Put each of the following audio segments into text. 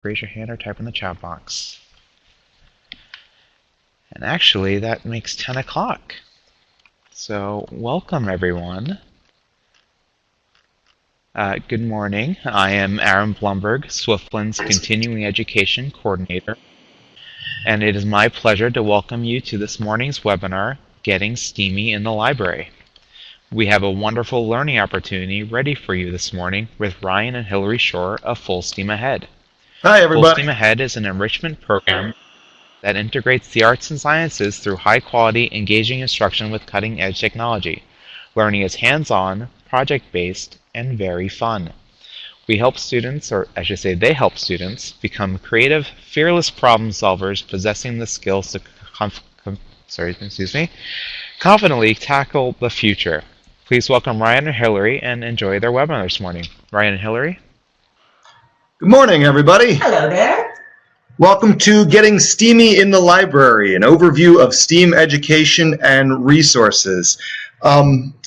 raise your hand or type in the chat box. And actually, that makes 10 o'clock. So welcome, everyone. Good morning. I am Aaron Blumberg, Swiftland's Continuing Education Coordinator, and it is my pleasure to welcome you to this morning's webinar, Getting STEAMy in the Library. We have a wonderful learning opportunity ready for you this morning with Ryan and Hillary Shore of Full Steam Ahead. Hi, everybody. Full Steam Ahead is an enrichment program that integrates the arts and sciences through high-quality, engaging instruction with cutting-edge technology. Learning is hands-on, project-based, and very fun. We help students, or I should say they help students, become creative, fearless problem solvers possessing the skills to confidently tackle the future. Please welcome Ryan and Hillary and enjoy their webinar this morning. Ryan and Hillary? Good morning, everybody. Hello there. Welcome to Getting STEAMy in the Library, an overview of STEAM education and resources.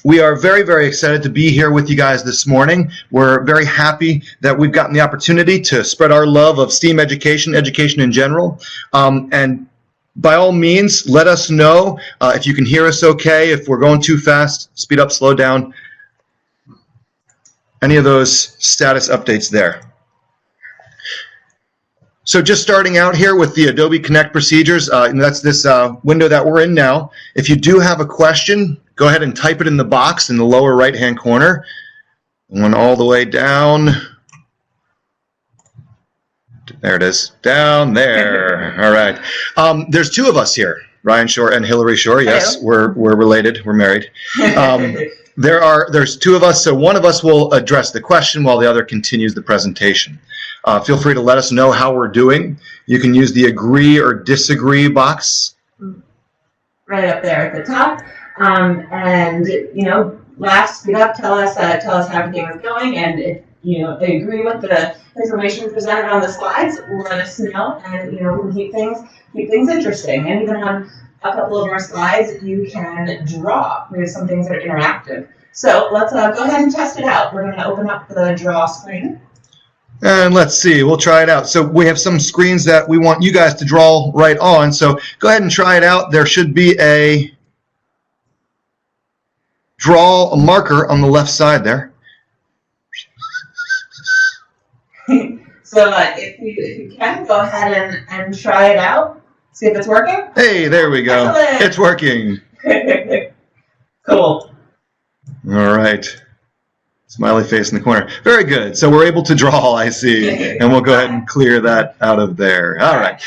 We are very, very excited to be here with you guys this morning. We're very happy that we've gotten the opportunity to spread our love of STEAM education, education in general. And by all means, let us know if you can hear us okay, if we're going too fast, speed up, slow down, any of those status updates there. So just starting out here with the Adobe Connect procedures, and that's this window that we're in now. If you do have a question, go ahead and type it in the box in the lower right-hand corner. One all the way down. There it is. Down there. All right. There's two of us here, Ryan Shore and Hillary Shore. Yes, we're related. We're married. There's two of us, so one of us will address the question while the other continues the presentation. Feel free to let us know how we're doing. You can use the agree or disagree box. Right up there at the top. And, you know, laugh, speed up, tell us how everything is going. And if, you know, they agree with the information presented on the slides, let us know. And, you know, we can keep things interesting. And even on a couple of our slides, you can draw. We have some things that are interactive. So let's go ahead and test it out. We're going to open up the draw screen. And let's see, we'll try it out. So we have some screens that we want you guys to draw right on. So go ahead and try it out. There should be a draw a marker on the left side there. So if you can, go ahead and try it out. See if it's working. Hey, there we go. Excellent. It's working. Cool. All right. Smiley face in the corner. Very good. So we're able to draw, I see. And we'll go ahead and clear that out of there. All right.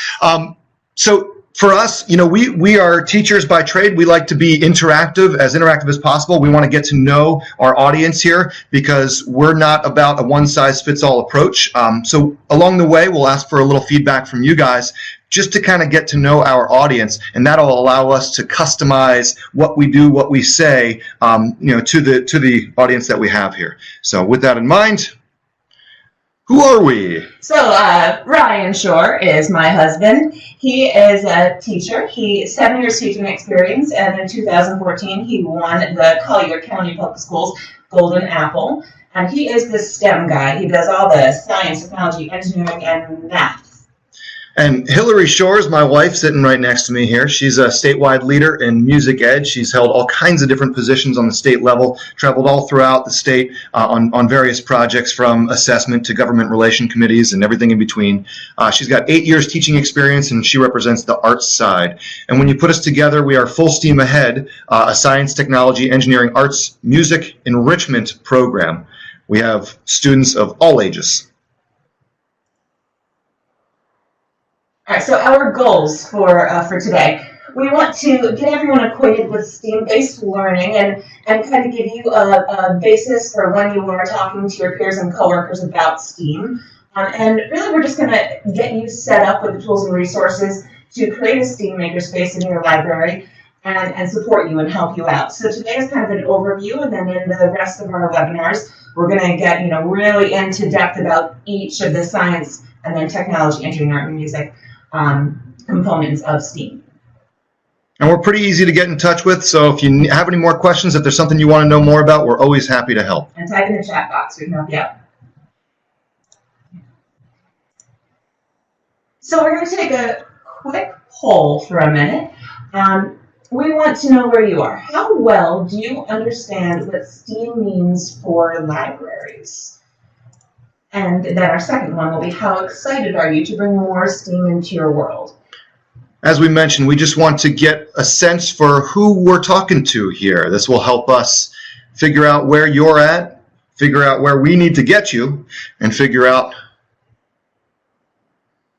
So for us, you know, we are teachers by trade. We like to be interactive as possible. We want to get to know our audience here because we're not about a one-size-fits-all approach. So along the way, we'll ask for a little feedback from you guys just to kind of get to know our audience, and that'll allow us to customize what we do, what we say, you know, to the audience that we have here. So with that in mind, who are we? So Ryan Shore is my husband. He is a teacher. He 7 years teaching experience, and in 2014 he won the Collier County Public Schools Golden Apple. And he is the STEM guy. He does all the science, technology, engineering, and math. And Hillary Shore is my wife, sitting right next to me here. She's a statewide leader in Music Ed. She's held all kinds of different positions on the state level, traveled all throughout the state on various projects from assessment to government relation committees and everything in between. She's got 8 years teaching experience, and she represents the arts side. And when you put us together, we are Full Steam Ahead, a science, technology, engineering, arts, music enrichment program. We have students of all ages. All right, so our goals for today. We want to get everyone acquainted with STEAM-based learning and kind of give you a basis for when you are talking to your peers and coworkers about STEAM. And really, we're just going to get you set up with the tools and resources to create a STEAM makerspace in your library and support you and help you out. So today is kind of an overview, and then in the rest of our webinars, we're going to get really into depth about each of the science and then technology, engineering, and music components of STEAM. And we're pretty easy to get in touch with, so if you have any more questions, if there's something you want to know more about, we're always happy to help. And type in the chat box, we can help you out. So we're going to take a quick poll for a minute. We want to know where you are. How well do you understand what STEAM means for libraries? And then our second one will be, how excited are you to bring more STEAM into your world? As we mentioned, we just want to get a sense for who we're talking to here. This will help us figure out where you're at, figure out where we need to get you, and figure out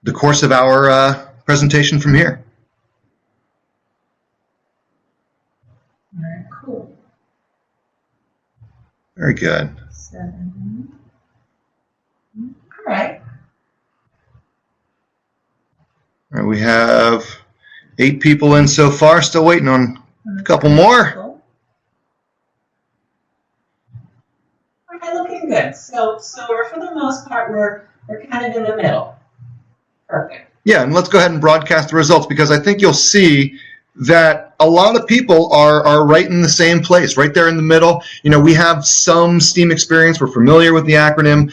the course of our presentation from here. All right, cool. Very good. 7. All right. All right, we have 8 people in so far, still waiting on a couple more. Cool. All right, looking good. So for the most part, we're kind of in the middle. Perfect. Yeah, and let's go ahead and broadcast the results, because I think you'll see that a lot of people are right in the same place, right there in the middle. You know, we have some STEAM experience. We're familiar with the acronym.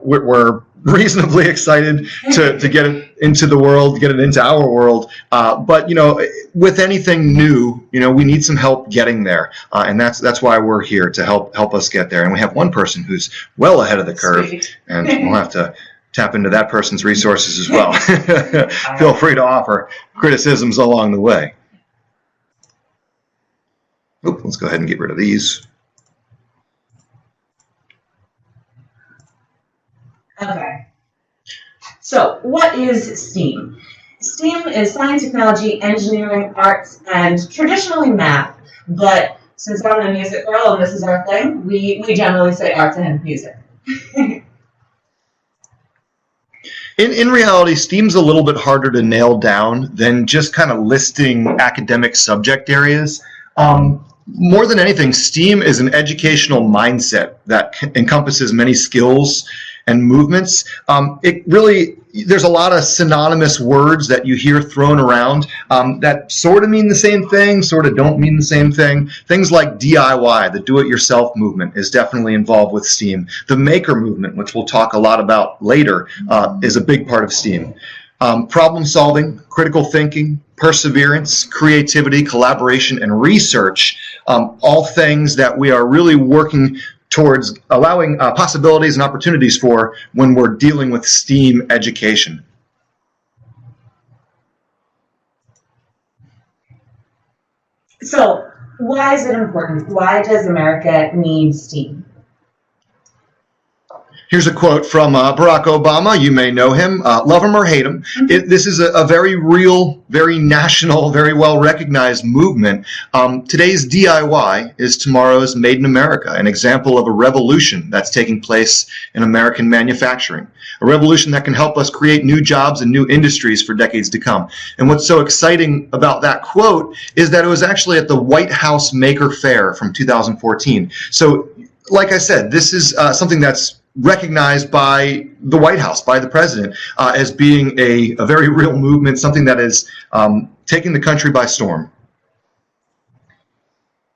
We're reasonably excited to get it into the world, get it into our world. But, you know, with anything new, you know, we need some help getting there. And that's why we're here, to help us get there. And we have one person who's well ahead of the curve, and we'll have to tap into that person's resources as well. Feel free to offer criticisms along the way. Oop, let's go ahead and get rid of these. Okay. So what is STEAM? STEAM is science, technology, engineering, arts, and traditionally math. But since I'm a music girl and this is our thing, we generally say arts and music. In reality, STEAM's a little bit harder to nail down than just kind of listing academic subject areas. More than anything, STEAM is an educational mindset that encompasses many skills and movements. There's a lot of synonymous words that you hear thrown around that sort of mean the same thing, sort of don't mean the same thing. Things like DIY, the do-it-yourself movement, is definitely involved with STEAM. The maker movement, which we'll talk a lot about later, is a big part of STEAM. Problem solving, critical thinking, perseverance, creativity, collaboration, and research, all things that we are really working towards allowing possibilities and opportunities for when we're dealing with STEAM education. So why is it important? Why does America need STEAM? Here's a quote from Barack Obama. You may know him. Love him or hate him. This is a very real, very national, very well-recognized movement. Today's DIY is tomorrow's Made in America, an example of a revolution that's taking place in American manufacturing, a revolution that can help us create new jobs and new industries for decades to come. And what's so exciting about that quote is that it was actually at the White House Maker Faire from 2014. So, like I said, this is something that's recognized by the White House, by the president, as being a very real movement, something that is taking the country by storm.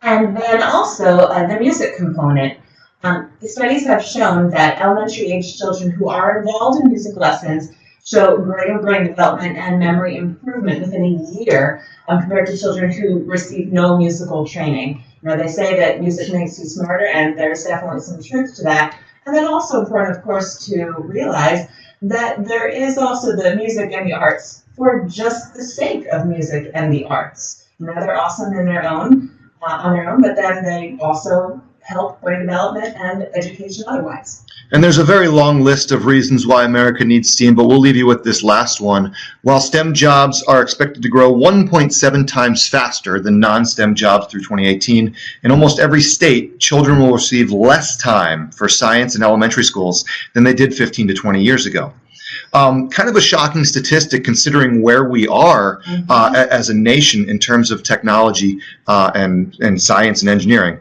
And then also the music component. The studies have shown that elementary-age children who are involved in music lessons show greater brain development and memory improvement within a year compared to children who receive no musical training. You know, they say that music makes you smarter, and there's definitely some truth to that. And then also important, of course, to realize that there is also the music and the arts for just the sake of music and the arts. You know, they're awesome in their own, on their own, but then they also help brain development and education otherwise. And there's a very long list of reasons why America needs STEAM, but we'll leave you with this last one. While STEM jobs are expected to grow 1.7 times faster than non-STEM jobs through 2018, in almost every state, children will receive less time for science in elementary schools than they did 15 to 20 years ago. Kind of a shocking statistic considering where we are as a nation in terms of technology and science and engineering.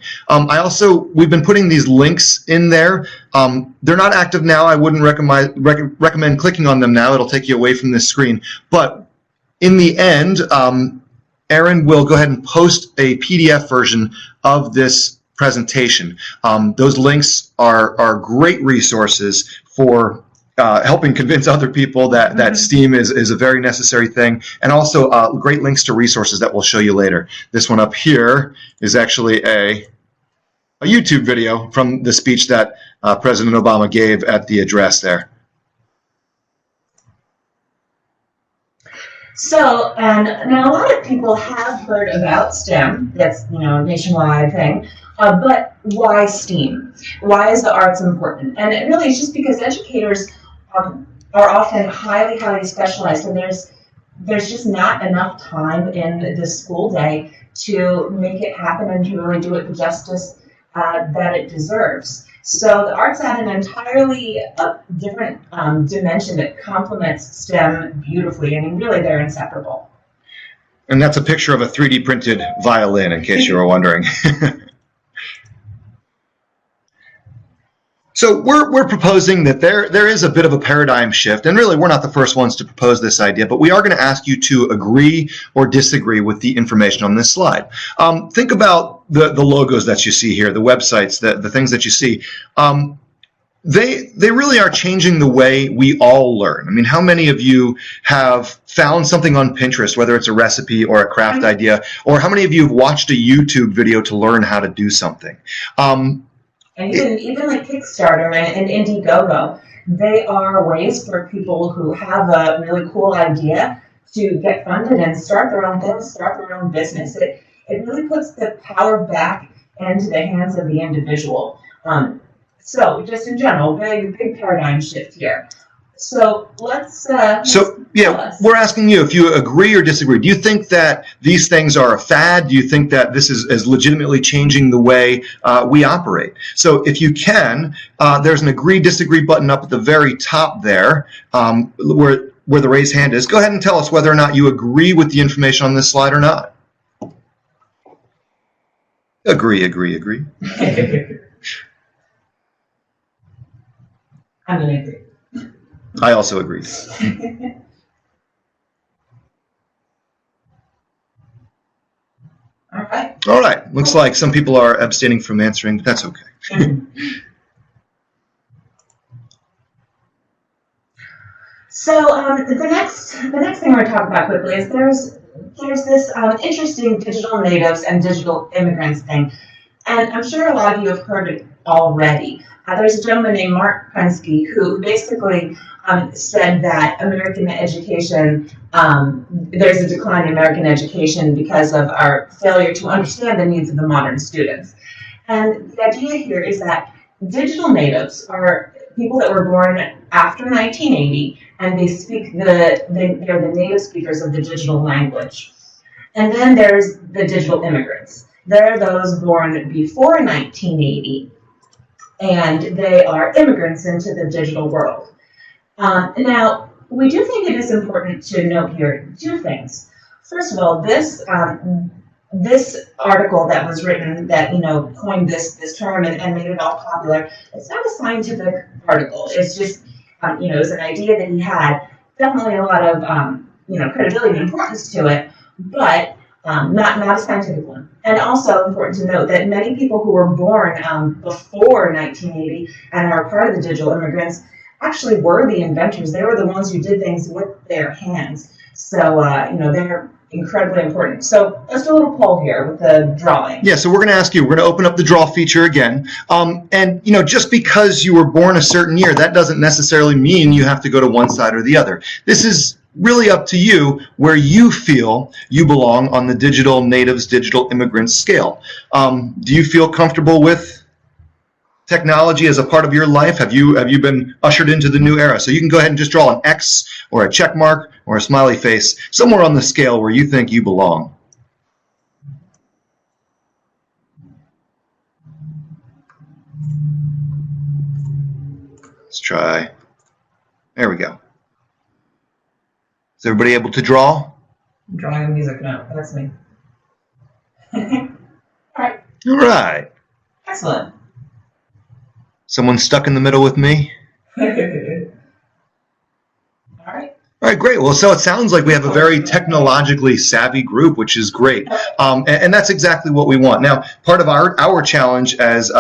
We've been putting these links in there. They're not active now. I wouldn't recommend clicking on them now. It'll take you away from this screen. But in the end, Erin will go ahead and post a PDF version of this presentation. Those links are great resources for helping convince other people that STEAM is a very necessary thing, and also great links to resources that we'll show you later. This one up here is actually a YouTube video from the speech that President Obama gave at the address there. So, and now a lot of people have heard about STEM. That's, a nationwide thing. But why STEAM? Why is the arts important? And it really is just because educators are often highly, highly specialized, and there's just not enough time in the school day to make it happen and to really do it the justice that it deserves. So the arts add an entirely different dimension that complements STEM beautifully. I mean, really, they're inseparable. And that's a picture of a 3D printed violin, in case you were wondering. So we're proposing that there is a bit of a paradigm shift, and really we're not the first ones to propose this idea, but we are going to ask you to agree or disagree with the information on this slide. Think about the logos that you see here, the websites, the things that you see. They really are changing the way we all learn. I mean, how many of you have found something on Pinterest, whether it's a recipe or a craft idea, or how many of you have watched a YouTube video to learn how to do something? And even like Kickstarter and Indiegogo, they are ways for people who have a really cool idea to get funded and start their own things, start their own business. It really puts the power back into the hands of the individual. So just in general, big paradigm shift here. So let's. We're asking you if you agree or disagree. Do you think that these things are a fad? Do you think that this is legitimately changing the way we operate? So if you can, there's an agree disagree button up at the very top there, where the raised hand is. Go ahead and tell us whether or not you agree with the information on this slide or not. Agree. I'm gonna agree. I also agree. All right. Looks like some people are abstaining from answering, but that's okay. So the next thing we're going to talk about quickly is there's this interesting digital natives and digital immigrants thing, and I'm sure a lot of you have heard it already. There's a gentleman named Mark Prensky who basically said that American education, there's a decline in American education because of our failure to understand the needs of the modern students. And the idea here is that digital natives are people that were born after 1980, and they speak they're the native speakers of the digital language. And then there's the digital immigrants. They're those born before 1980, and they are immigrants into the digital world. Now, we do think it is important to note here two things. First of all, this article that was written that coined this term and made it all popular, it's not a scientific article. It's just it was an idea that he had. Definitely a lot of credibility and importance to it, but not a scientific one. And also important to note that many people who were born before 1980 and are part of the digital immigrants actually were the inventors. They were the ones who did things with their hands. So, they're incredibly important. So let's do a little poll here with the drawing. Yeah, so we're going to ask you, we're going to open up the draw feature again. And, just because you were born a certain year, that doesn't necessarily mean you have to go to one side or the other. This is really up to you where you feel you belong on the digital natives, digital immigrants scale. Do you feel comfortable with technology as a part of your life? Have you been ushered into the new era? So you can go ahead and just draw an X or a check mark or a smiley face somewhere on the scale where you think you belong. Let's try. There we go. Is everybody able to draw? I'm drawing music now. That's me. All right. All right. Excellent. Someone stuck in the middle with me? All right. All right, great. Well, so it sounds like we have a very technologically savvy group, which is great, and that's exactly what we want. Now, part of our challenge as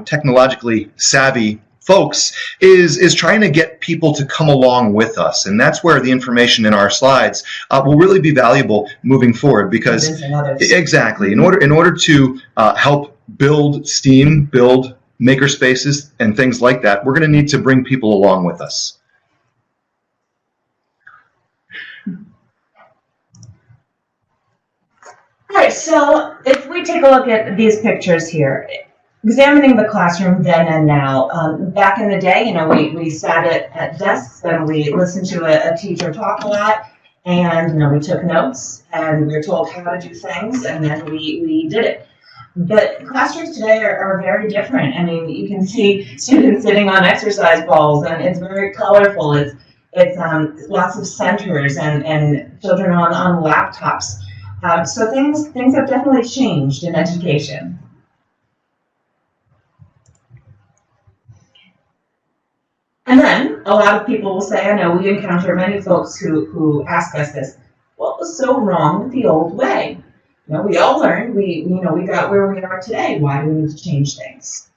technologically savvy folks is trying to get people to come along with us, and that's where the information in our slides will really be valuable moving forward, because exactly in order to help build STEAM, build maker spaces and things like that, we're going to need to bring people along with us. All right, so if we take a look at these pictures here, examining the classroom then and now, back in the day, you know, we sat at desks and we listened to a teacher talk a lot, and, you know, we took notes and we were told how to do things, and then we did it. But classrooms today are very different. I mean, you can see students sitting on exercise balls, and it's very colorful. It's lots of centers and children on laptops. So things have definitely changed in education. And then a lot of people will say, I know we encounter many folks who ask us this, what was so wrong with the old way? You know, we all learned, we got where we are today. Why do we need to change things?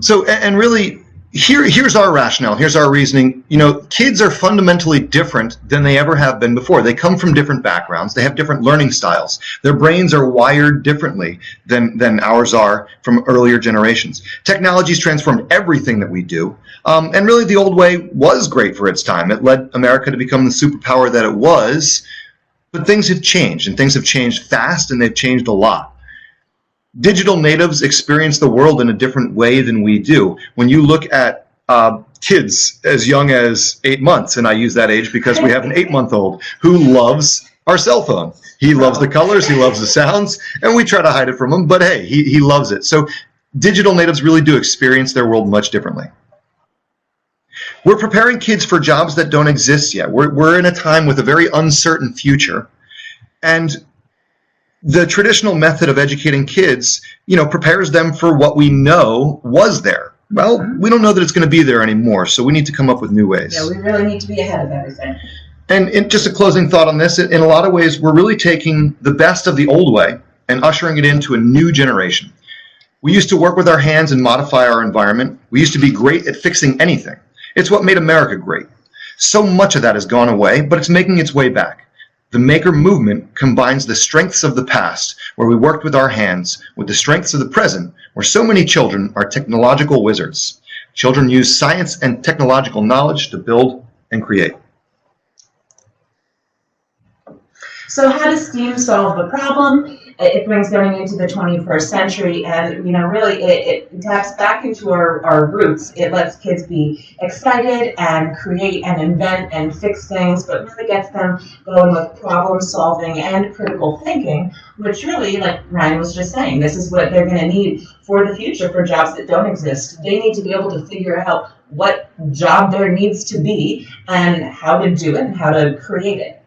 So, and really, here's our rationale, here's our reasoning. You know, kids are fundamentally different than they ever have been before. They come from different backgrounds. They have different learning styles. Their brains are wired differently than ours are from earlier generations. Technology's transformed everything that we do. And really, the old way was great for its time. It led America to become the superpower that it was. But things have changed, and things have changed fast, and they've changed a lot. Digital natives experience the world in a different way than we do. When you look at kids as young as 8 months, and I use that age because we have an 8-month-old who loves our cell phone. He loves the colors, he loves the sounds, and we try to hide it from him, but hey, he loves it. So digital natives really do experience their world much differently. We're preparing kids for jobs that don't exist yet. We're in a time with a very uncertain future, and the traditional method of educating kids, you know, prepares them for what we know was there. Well, we don't know that it's going to be there anymore, so we need to come up with new ways. Yeah, we really need to be ahead of everything. And just a closing thought on this, in a lot of ways, we're really taking the best of the old way and ushering it into a new generation. We used to work with our hands and modify our environment. We used to be great at fixing anything. It's what made America great. So much of that has gone away, but it's making its way back. The maker movement combines the strengths of the past, where we worked with our hands, with the strengths of the present, where so many children are technological wizards. Children use science and technological knowledge to build and create. So how does STEAM solve the problem? It brings learning into the 21st century, and, you know, really it taps back into our roots. It lets kids be excited and create and invent and fix things, but really gets them going with problem solving and critical thinking, which really, like Ryan was just saying, this is what they're going to need for the future for jobs that don't exist. They need to be able to figure out what job there needs to be and how to do it and how to create it.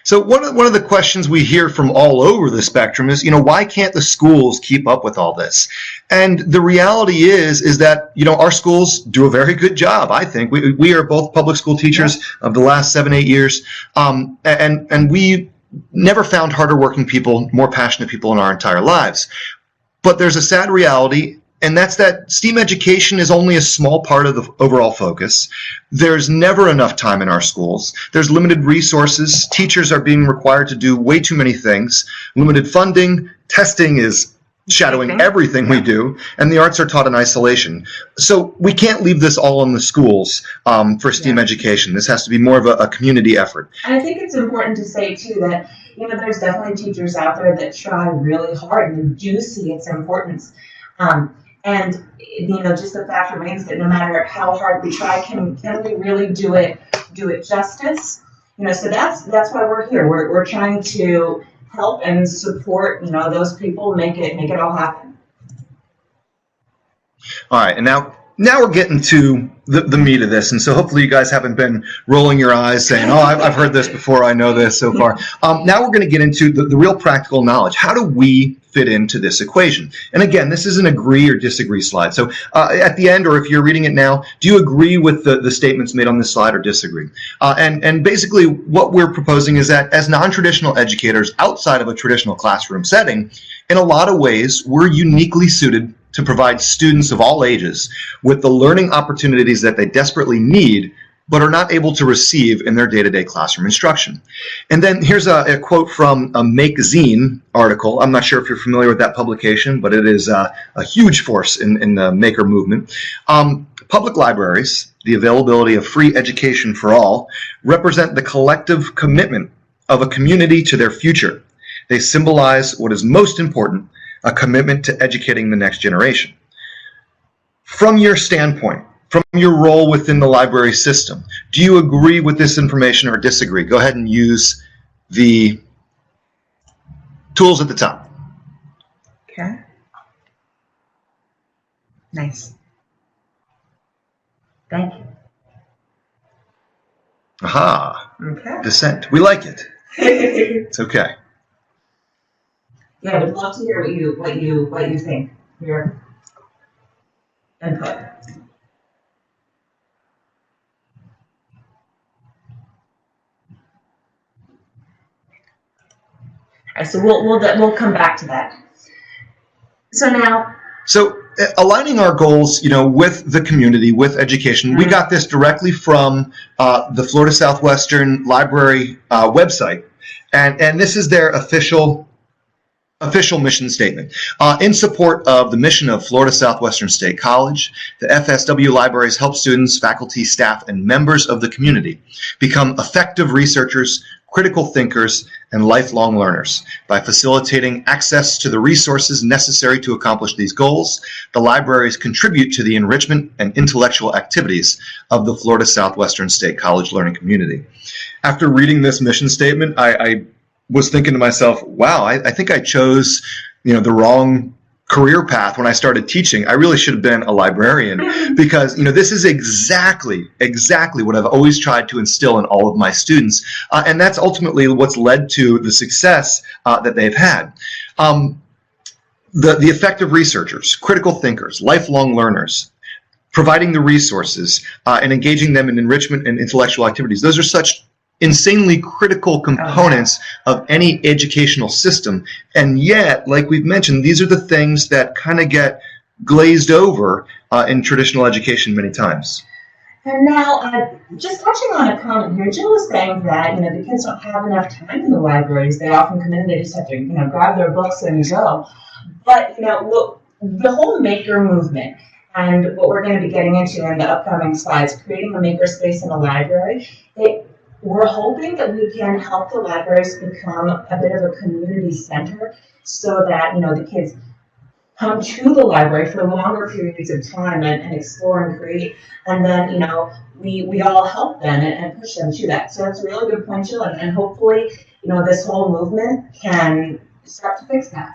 So one of the questions we hear from all over the spectrum is, you know, why can't the schools keep up with all this? And the reality is that, you know, our schools do a very good job, I think. We are both public school teachers of the last 7-8 years, and we never found harder working people, more passionate people in our entire lives. But there's a sad reality, and that's that STEAM education is only a small part of the overall focus. There's never enough time in our schools. There's limited resources. Teachers are being required to do way too many things. Limited funding. Testing is shadowing everything we do, and the arts are taught in isolation. So we can't leave this all in the schools for STEAM education. This has to be more of a community effort. And I think it's important to say, too, that, you know, there's definitely teachers out there that try really hard and do see its importance. And, you know, just the fact remains that no matter how hard we try, can we really do it justice? You know, so that's why we're here. We're trying to help and support, you know, those people, make it all happen. All right, and now we're getting to the meat of this, and so hopefully you guys haven't been rolling your eyes saying, oh, I've heard this before, I know this so far. Now we're going to get into the real practical knowledge. How do we fit into this equation? And again, this is an agree or disagree slide. So at the end, or if you're reading it now, do you agree with the statements made on this slide or disagree? And basically what we're proposing is that as non-traditional educators outside of a traditional classroom setting, In a lot of ways, we're uniquely suited to provide students of all ages with the learning opportunities that they desperately need, but are not able to receive in their day-to-day classroom instruction. And then here's a quote from a Make Zine article. I'm not sure if you're familiar with that publication, but it is a huge force in the Maker movement. Public libraries, the availability of free education for all, represent the collective commitment of a community to their future. They symbolize what is most important, a commitment to educating the next generation. From your standpoint, from your role within the library system, do you agree with this information or disagree? Go ahead and use the tools at the top. Okay. Nice. Thank you. Aha. Okay. Dissent. We like it. It's okay. Yeah, I would love to hear what you think. Your input. All right, so we'll come back to that. So now. So aligning our goals, with the community, with education, we got this directly from the Florida Southwestern Library website, and this is their official mission statement. In support of the mission of Florida Southwestern State College, the FSW libraries help students, faculty, staff, and members of the community become effective researchers, critical thinkers, and lifelong learners. By facilitating access to the resources necessary to accomplish these goals, the libraries contribute to the enrichment and intellectual activities of the Florida Southwestern State College learning community. After reading this mission statement, I was thinking to myself, wow, I think I chose the wrong career path when I started teaching. I really should have been a librarian, because this is exactly what I've always tried to instill in all of my students, and that's ultimately what's led to the success that they've had. The effective researchers, critical thinkers, lifelong learners, providing the resources and engaging them in enrichment and intellectual activities, those are such insanely critical components of any educational system. And yet, like we've mentioned, these are the things that kind of get glazed over in traditional education many times. And now, just touching on a comment here, Jill was saying that the kids don't have enough time in the libraries. They often come in, they just have to grab their books and go. But look, the whole maker movement, and what we're going to be getting into in the upcoming slides, creating a maker space in a library, we're hoping that we can help the libraries become a bit of a community center, so that the kids come to the library for longer periods of time and explore and create, and then we all help them and push them to that. So that's a really good point, Jill, and hopefully this whole movement can start to fix that.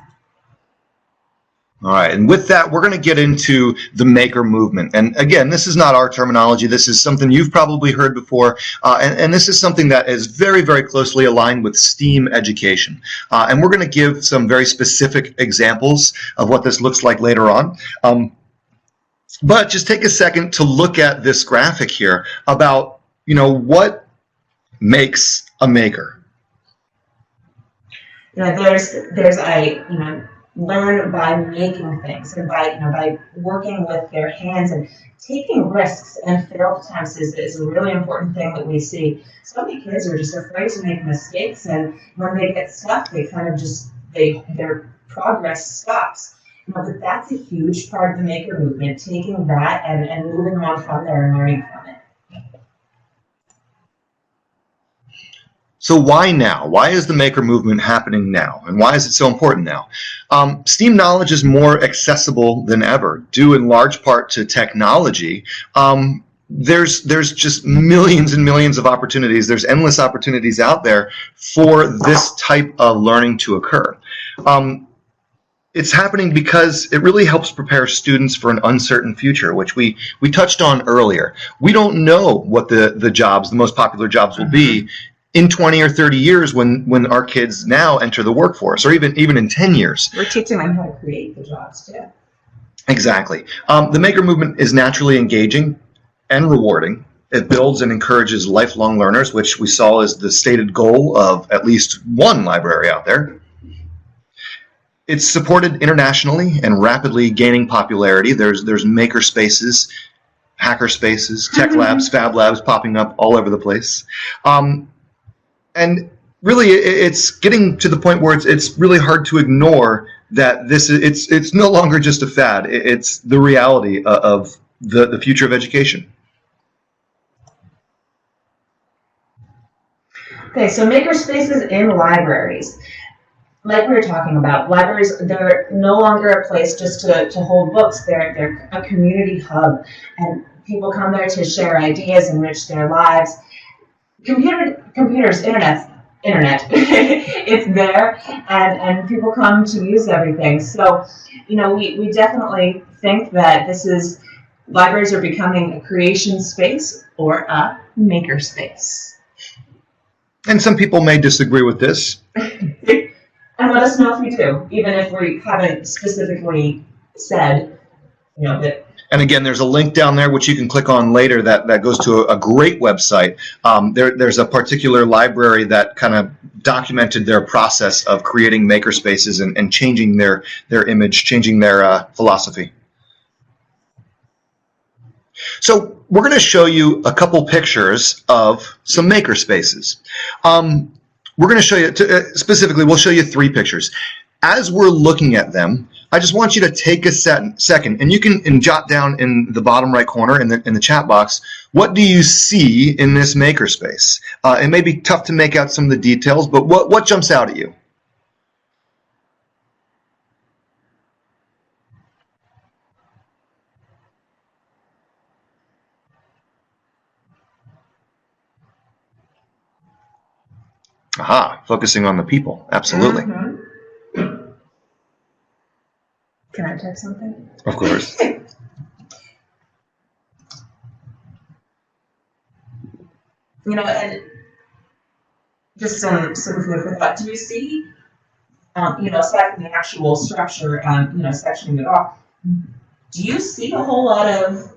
All right, and with that, we're going to get into the maker movement. And again, this is not our terminology. This is something you've probably heard before, and this is something that is very, very closely aligned with STEAM education. And we're going to give some very specific examples of what this looks like later on. But just take a second to look at this graphic here about, what makes a maker. There's learn by making things, and by working with their hands and taking risks and failed attempts is a really important thing that we see. So many kids are just afraid to make mistakes, and when they get stuck, they kind of their progress stops. But that's a huge part of the maker movement, taking that and moving on from there and learning from it. So why now? Why is the maker movement happening now? And why is it so important now? STEAM knowledge is more accessible than ever, due in large part to technology. There's just millions and millions of opportunities. There's endless opportunities out there for this type of learning to occur. It's happening because it really helps prepare students for an uncertain future, which we touched on earlier. We don't know what the most popular jobs will be in 20 or 30 years when our kids now enter the workforce, or even in 10 years. We're teaching them how to create the jobs too. Exactly. The maker movement is naturally engaging and rewarding. It builds and encourages lifelong learners, which we saw as the stated goal of at least one library out there. it's supported internationally and rapidly gaining popularity. There's maker spaces, hacker spaces, tech labs, fab labs popping up all over the place. And really, it's getting to the point where it's really hard to ignore that it's no longer just a fad. It's the reality of the future of education. Okay, so maker spaces in libraries. Like we were talking about, libraries, they're no longer a place just to hold books. They're a community hub, and people come there to share ideas, enrich their lives. Computers, internet, it's there, and people come to use everything. So, we definitely think that libraries are becoming a creation space or a maker space. And some people may disagree with this. And let us know if you do, even if we haven't specifically said, that. And again, there's a link down there which you can click on later that goes to a great website. There's a particular library that kind of documented their process of creating maker spaces and changing their image, changing their philosophy. So we're going to show you a couple pictures of some maker spaces. We're going to show you, specifically, we'll show you 3 pictures. As we're looking at them, I just want you to take a second, and you can jot down in the bottom right corner in the chat box, what do you see in this makerspace? It may be tough to make out some of the details, but what jumps out at you? Aha, focusing on the people, absolutely. Mm-hmm. Can I type something? Of course. And just some food for thought. Do you see, aside from the actual structure, sectioning it off, do you see a whole lot of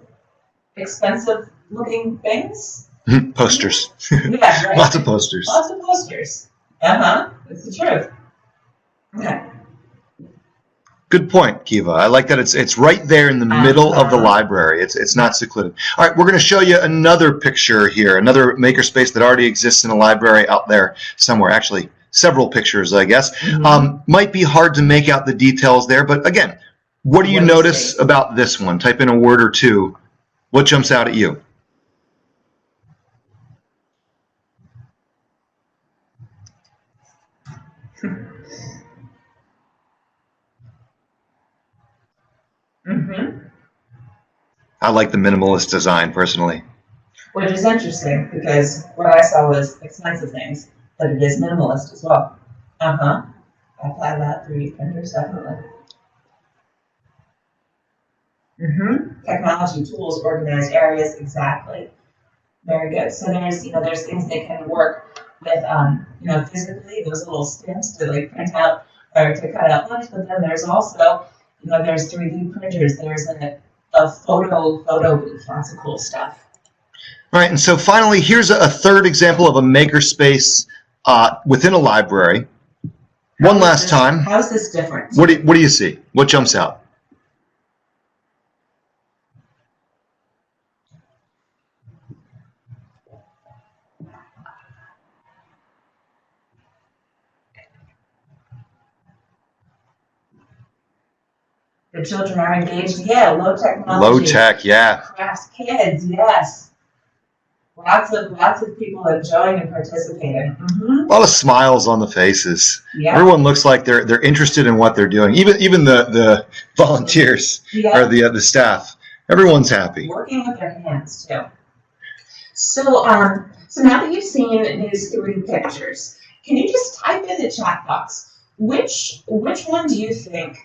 expensive looking things? Posters. Yeah, right. Lots of posters. Lots of posters. That's the truth. Okay. Good point, Kiva. I like that it's right there in the middle of the library. It's not secluded. All right, we're going to show you another picture here, another makerspace that already exists in a library out there somewhere. Actually, several pictures, I guess. Mm-hmm. Might be hard to make out the details there, but again, what do you notice about this one? Type in a word or two. What jumps out at you? Mm-hmm. I like the minimalist design personally. Which is interesting because what I saw was expensive things, but it is minimalist as well. I apply that 3D printers definitely. Technology, tools, organized areas, exactly. Very good. So there's things they can work with, physically, those little stamps to print out or to cut out lunch, but then there's also, there's 3D printers, there's a photo booth, lots of cool stuff. All right, and so finally, here's a third example of a makerspace within a library. One last time. How is this different? What do you see? What jumps out? The children are engaged, low technology. Low tech, yeah. Crafts, kids, yes. Lots of people enjoying and participating. A lot of smiles on the faces. Yeah. Everyone looks like they're interested in what they're doing. Even the volunteers or the staff. Everyone's happy. Working with their hands too. So now that you've seen these 3 pictures, can you just type in the chat box which one do you think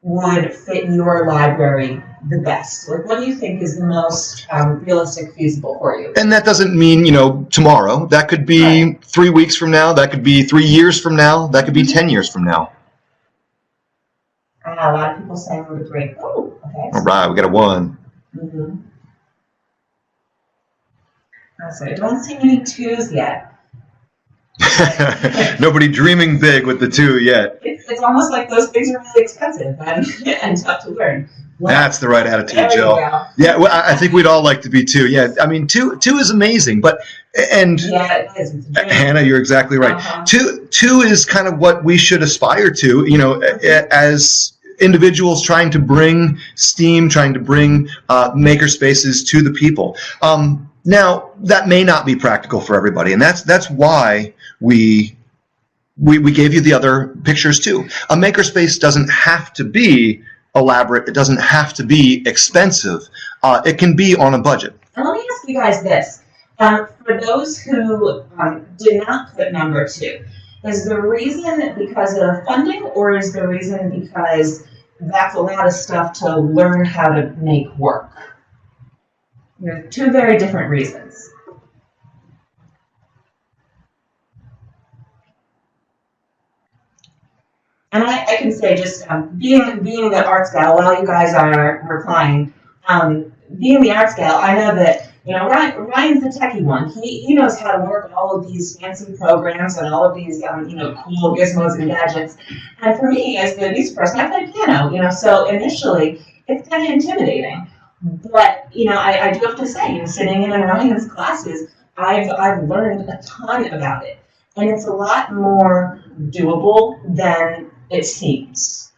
would fit your library the best? What do you think is the most realistic, feasible for you? And that doesn't mean, tomorrow. That could be 3 weeks from now. That could be 3 years from now. That could be 10 years from now. A lot of people saying number 3. Oh, okay. All right, we got a 1. So I don't see any 2s yet. Nobody dreaming big with the 2 yet. It's almost like those things are really expensive and tough to learn. Well, That's the right attitude, there you Jill. go. Yeah, well, I think we'd all like to be 2. Yeah, I mean, two is amazing, and Yeah, it is. It's a dream. Hannah, you're exactly right. Uh-huh. Two is kind of what we should aspire to, as individuals trying to bring STEAM, trying to bring maker spaces to the people. Now, that may not be practical for everybody, and that's why we gave you the other pictures too. A makerspace doesn't have to be elaborate. It doesn't have to be expensive. It can be on a budget. And let me ask you guys this. For those who did not put number 2, is the reason because of funding, or is the reason because that's a lot of stuff to learn how to make work? There are 2 very different reasons. And I can say, just being the arts gal, while you guys are replying, being the arts gal, I know that Ryan's the techie one. He knows how to work all of these fancy programs and all of these cool gizmos and gadgets. And for me, as the music person, I play piano. So initially it's kind of intimidating. But I do have to say, sitting in Ryan's classes, I've learned a ton about it, and it's a lot more doable than it seems.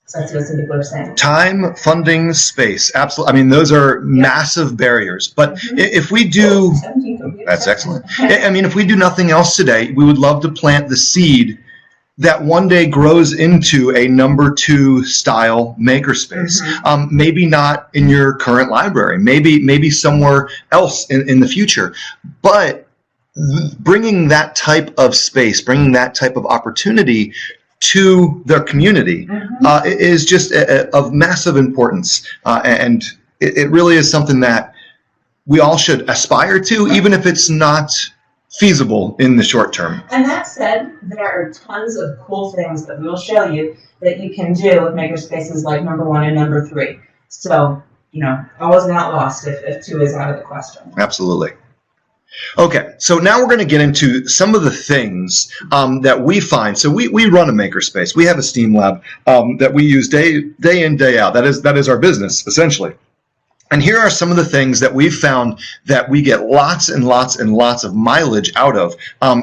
So that's what some people are saying. Time, funding, space. Absolutely. I mean, those are massive barriers. But if we do, 17 computers. that's excellent. I mean, if we do nothing else today, we would love to plant the seed that one day grows into a number 2 style makerspace. Maybe not in your current library, maybe somewhere else in the future. But bringing that type of space, bringing that type of opportunity to their community is just of massive importance. And it really is something that we all should aspire to, even if it's not feasible in the short term. And that said, there are tons of cool things that we will show you that you can do with makerspaces like number 1 and number 3. So, always not lost if 2 is out of the question. Absolutely. Okay, so now we're going to get into some of the things that we find. So we run a makerspace. We have a STEAM lab that we use day in, day out. That is our business, essentially. And here are some of the things that we've found that we get lots and lots and lots of mileage out of.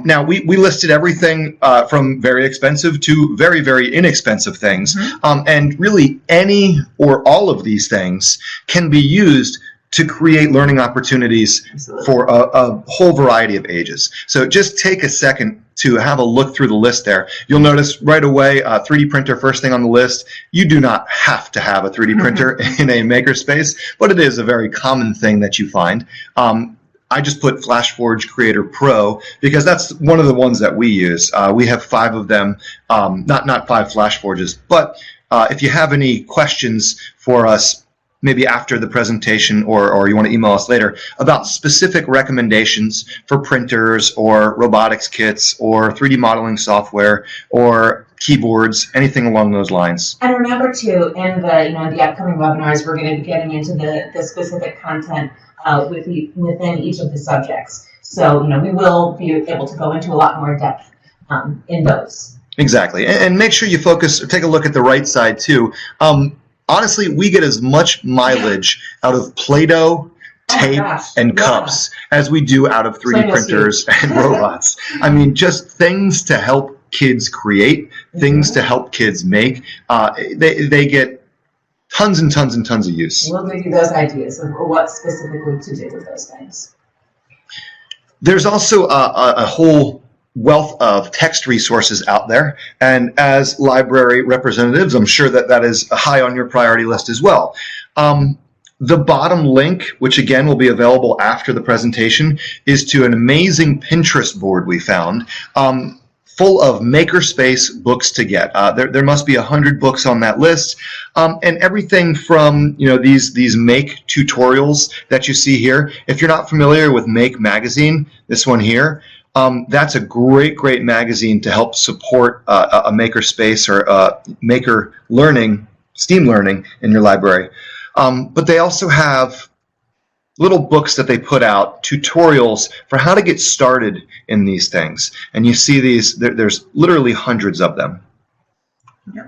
Now, we listed everything from very expensive to very, very inexpensive things. And really, any or all of these things can be used to create learning opportunities for a whole variety of ages. So just take a second to have a look through the list there. You'll notice right away, 3D printer, first thing on the list. You do not have to have a 3D printer in a makerspace, but it is a very common thing that you find. I just put FlashForge Creator Pro because that's one of the ones that we use. We have 5 of them, not 5 FlashForges, but if you have any questions for us, maybe after the presentation or you want to email us later about specific recommendations for printers or robotics kits or 3D modeling software or keyboards, anything along those lines. And remember too, in the upcoming webinars, we're going to be getting into the specific content within each of the subjects. So we will be able to go into a lot more depth in those. Exactly, and make sure you focus. Take a look at the right side too. Honestly, we get as much mileage out of Play-Doh, tape, and cups as we do out of 3D printers and robots. I mean, just things to help kids create, things to help kids make. They get tons and tons and tons of use. We'll give you those ideas of what specifically to do with those things. There's also a whole wealth of text resources out there, and as library representatives, I'm sure that is high on your priority list as well. The bottom link, which again will be available after the presentation, is to an amazing Pinterest board we found, full of makerspace books to get. There must be 100 books on that list, and everything from these make tutorials that you see here. If you're not familiar with Make Magazine, this one here, that's a great magazine to help support a makerspace or maker learning, STEAM learning in your library. But they also have little books that they put out, tutorials for how to get started in these things. And you see these, there's literally hundreds of them. Yeah.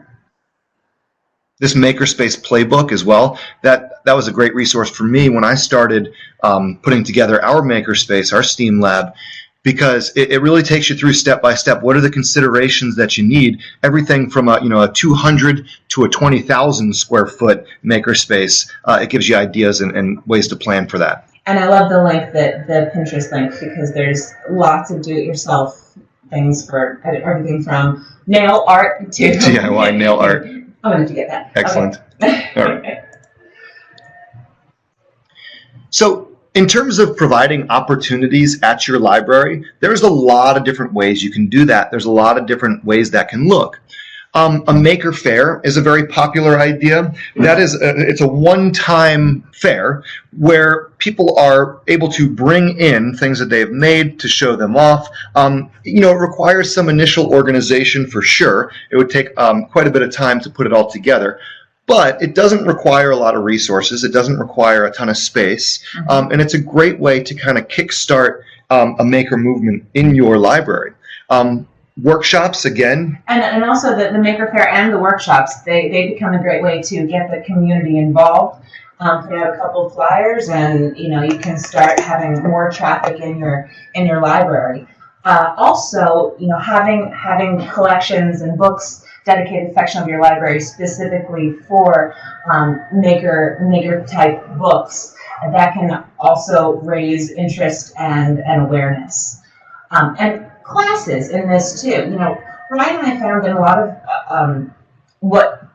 This Makerspace playbook as well, that was a great resource for me when I started putting together our Makerspace, our STEAM lab, because it really takes you through step by step. What are the considerations that you need? Everything from a 200 to a 20,000 square foot Makerspace. It gives you ideas and ways to plan for that. And I love the link, the Pinterest link, because there's lots of do-it-yourself things for everything from nail art to DIY nail art. I'm going to get that. Excellent. Okay. All right. So in terms of providing opportunities at your library, there's a lot of different ways you can do that. There's a lot of different ways that can look. A maker fair is a very popular idea. That is, it's a one-time fair where people are able to bring in things that they've made to show them off. It requires some initial organization for sure. It would take quite a bit of time to put it all together. But it doesn't require a lot of resources. It doesn't require a ton of space. And it's a great way to kind of kickstart a maker movement in your library. Workshops, again. And also the Maker Fair and the workshops, they become a great way to get the community involved. Put out a couple of flyers, and you can start having more traffic in your library. Also, having collections and books, dedicated section of your library specifically for maker type books, that can also raise interest and awareness. And classes in this too. Ryan and I found that a lot of what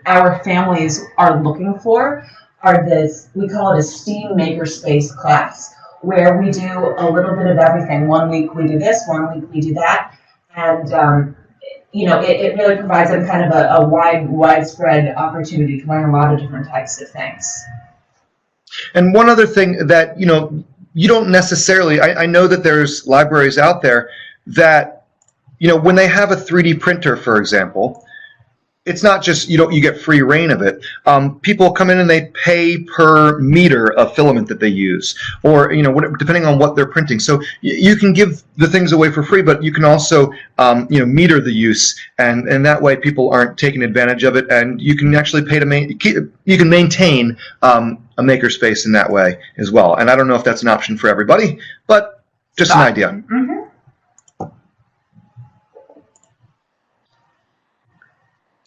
our families are looking for are we call it a STEAM Makerspace class, where we do a little bit of everything. 1 week we do this, 1 week we do that, and it really provides them kind of a widespread opportunity to learn a lot of different types of things. And one other thing that you don't necessarily, I know that there's libraries out there that, when they have a 3D printer, for example, it's not just, you get free reign of it. People come in and they pay per meter of filament that they use, or, depending on what they're printing. So you can give the things away for free, but you can also, meter the use, and that way people aren't taking advantage of it, and you can actually pay to you can maintain a makerspace in that way as well. And I don't know if that's an option for everybody, but just an idea. Mm-hmm.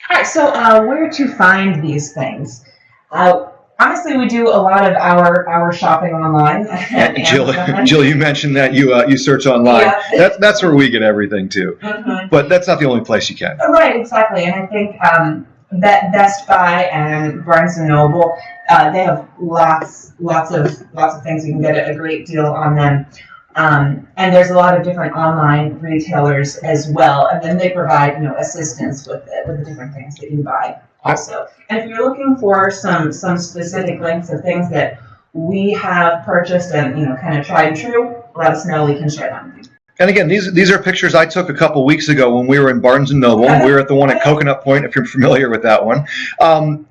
All right, so where to find these things? Honestly, we do a lot of our shopping online. Jill, you mentioned that you search online. Yeah. That's where we get everything too. Mm-hmm. But that's not the only place you can. Right, exactly. And I think that Best Buy and Barnes and Noble, they have lots of things. You can get a great deal on them. And there's a lot of different online retailers as well, and then they provide assistance with the different things that you buy also. And if you're looking for some specific links of things that we have purchased and kind of tried and true, let us know. We can share them with you. And again, these are pictures I took a couple weeks ago when we were in Barnes & Noble. We were at the one at Coconut Point, if you're familiar with that one.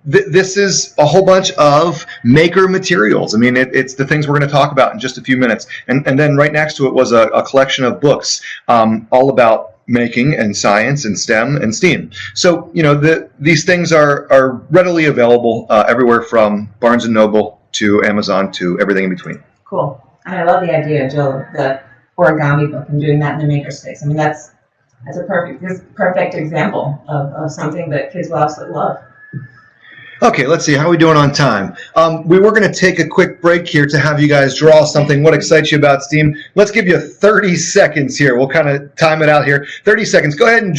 This is a whole bunch of maker materials. I mean, it's the things we're going to talk about in just a few minutes. And then right next to it was a collection of books all about making and science and STEM and STEAM. So, these things are readily available everywhere from Barnes & Noble to Amazon to everything in between. Cool. And I love the idea, Jill, the origami book and doing that in the makerspace. I mean, that's a perfect example of something that kids will absolutely love. Okay, let's see. How are we doing on time? We were going to take a quick break here to have you guys draw something. What excites you about STEAM? Let's give you 30 seconds here. We'll kind of time it out here. 30 seconds. Go ahead and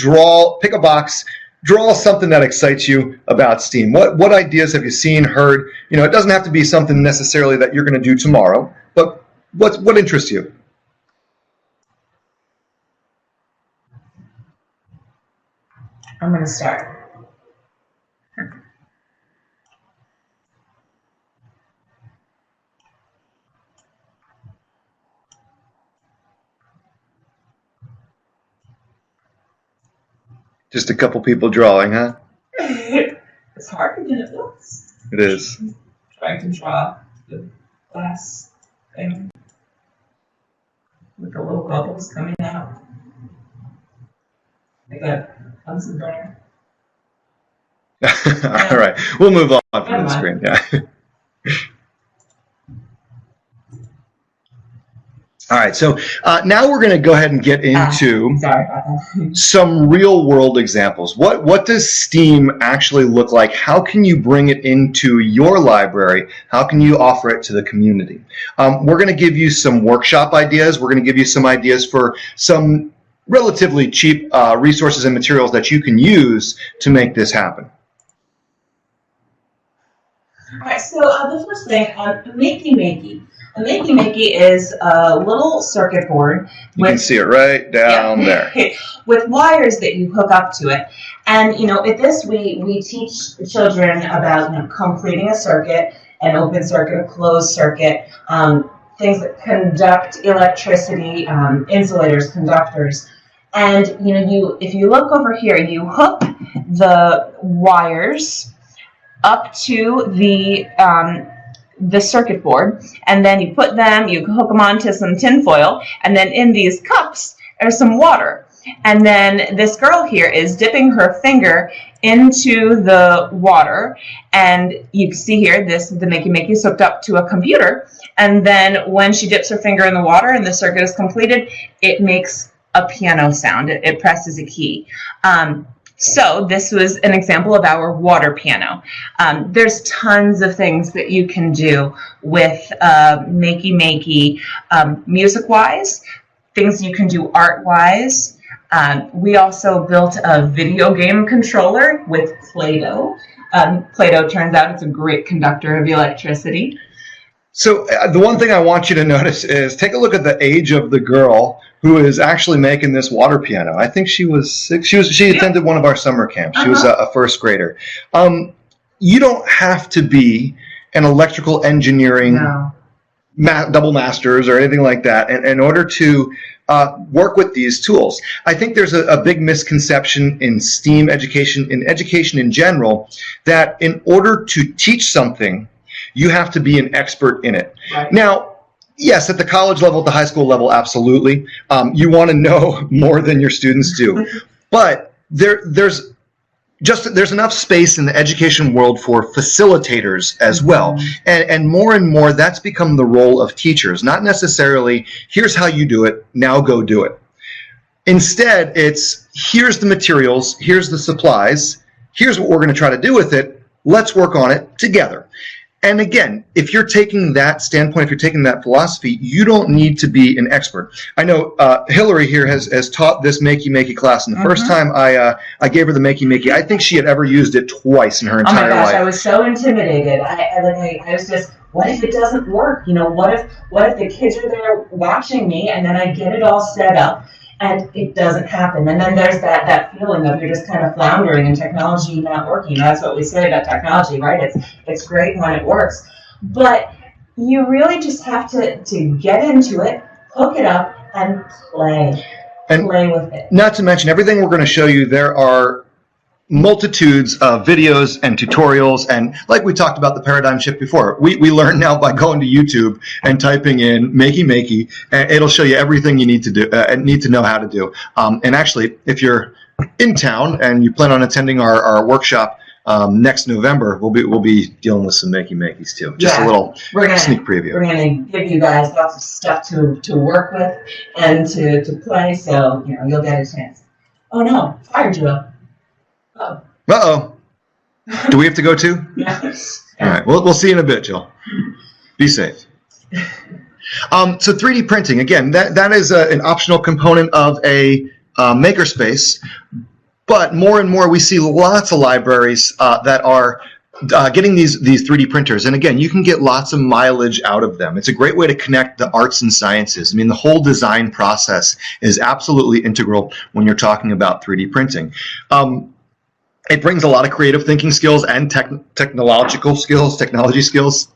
pick a box, draw something that excites you about STEAM. What ideas have you seen, heard? It doesn't have to be something necessarily that you're going to do tomorrow, but what interests you? I'm going to start. Just a couple people drawing, huh? It's harder than it looks. It is. Trying to draw the glass thing with the little bubbles coming out. Like a Bunsen burner. All right, we'll move on from the screen. Yeah. All right, so now we're going to go ahead and get into Sorry about that. some real world examples. What does STEAM actually look like? How can you bring it into your library? How can you offer it to the community? We're going to give you some workshop ideas. We're going to give you some ideas for some relatively cheap resources and materials that you can use to make this happen. All right, so the first thing, Makey Makey. A Makey Makey is a little circuit board You can see it right down there. with wires that you hook up to it. And, you know, at this, we teach children about, you know, completing a circuit, an open circuit, a closed circuit, things that conduct electricity, insulators, conductors. And, you know, if you look over here, you hook the wires up to the circuit board, and then you hook them onto some tin foil, and then in these cups there's some water. And then this girl here is dipping her finger into the water, and you can see here the Makey Makey is hooked up to a computer, and then when she dips her finger in the water and the circuit is completed, it makes a piano sound. It presses a key. So this was an example of our water piano. There's tons of things that you can do with Makey Makey, music-wise, things you can do art-wise. We also built a video game controller with Play-Doh. Play-Doh, turns out, it's a great conductor of electricity. So the one thing I want you to notice is take a look at the age of the girl who is actually making this water piano. I think she was 6. She attended one of our summer camps. She was a first grader. You don't have to be an electrical engineering double masters or anything like that in order to work with these tools. I think there's a big misconception in STEAM education, in education in general, that in order to teach something, you have to be an expert in it. Right. Now, yes, at the college level, at the high school level, absolutely. You want to know more than your students do. But there's enough space in the education world for facilitators as well. And more that's become the role of teachers. Not necessarily, here's how you do it, now go do it. Instead, it's here's the materials, here's the supplies, here's what we're going to try to do with it, let's work on it together. And again, if you're taking that standpoint, if you're taking that philosophy, you don't need to be an expert. I know Hillary here has taught this Makey Makey class, and the first time I gave her the Makey Makey, I think she had ever used it twice in her entire life. Oh my gosh, I was so intimidated. I was just, what if it doesn't work? You know, what if the kids are there watching me, and then I get it all set up, and it doesn't happen? And then there's that feeling of you're just kind of floundering and technology not working. That's what we say about technology, right? It's great when it works. But you really just have to get into it, hook it up, and play with it. Not to mention everything we're going to show you, there are multitudes of videos and tutorials, and like we talked about the paradigm shift before, we learn now by going to YouTube and typing in Makey Makey, and it'll show you everything you need to do and need to know how to do. And actually, if you're in town and you plan on attending our workshop next November, we'll be dealing with some Makey Makeys too. Just a little sneak preview. We're gonna give you guys lots of stuff to work with and to play, so you know you'll get a chance. Oh no, fire drill. Oh. Uh-oh. Do we have to go too? Yeah. All right. We'll see you in a bit, Jill. Be safe. So 3D printing, again, that is an optional component of a makerspace, but more and more we see lots of libraries that are getting these 3D printers, and again, you can get lots of mileage out of them. It's a great way to connect the arts and sciences. I mean, the whole design process is absolutely integral when you're talking about 3D printing. It brings a lot of creative thinking skills and technology skills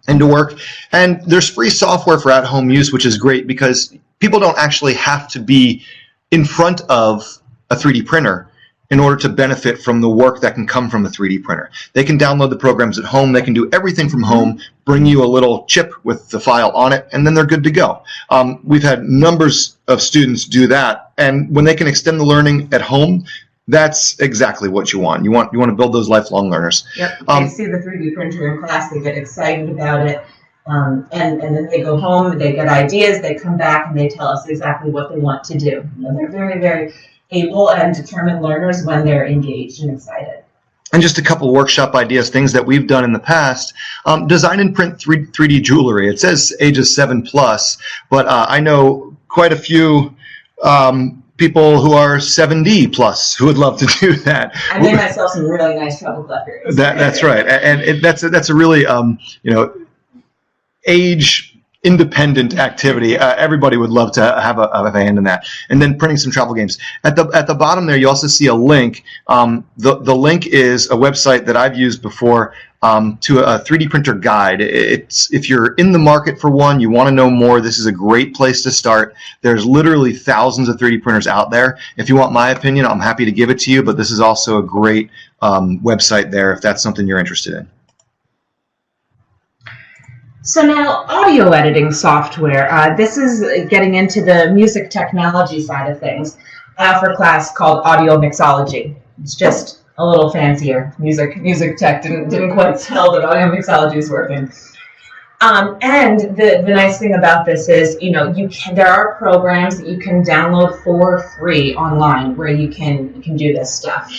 into work. And there's free software for at-home use, which is great because people don't actually have to be in front of a 3D printer in order to benefit from the work that can come from a 3D printer. They can download the programs at home. They can do everything from home, bring you a little chip with the file on it, and then they're good to go. We've had numbers of students do that, and when they can extend the learning at home, that's exactly what you want. You want to build those lifelong learners. Yep. They see the 3D printer in class, they get excited about it, and then they go home, they get ideas, they come back, and they tell us exactly what they want to do. They're very, very able and determined learners when they're engaged and excited. And just a couple workshop ideas, things that we've done in the past. Design and print 3D jewelry. It says ages 7+, but I know quite a few people who are 7D+ who would love to do that. I made myself some really nice treble clef earrings. That's right, and that's a really age independent activity. Everybody would love to have a hand in that. And then printing some travel games. At the bottom there, you also see a link. The link is a website that I've used before to a 3D printer guide. If you're in the market for one, you want to know more, this is a great place to start. There's literally thousands of 3D printers out there. If you want my opinion, I'm happy to give it to you, but this is also a great website there if that's something you're interested in. So now, audio editing software. This is getting into the music technology side of things. I offer a class called Audio Mixology. It's just a little fancier. Music tech didn't quite tell that audio mixology is working. And the nice thing about this is, there are programs that you can download for free online where you can do this stuff.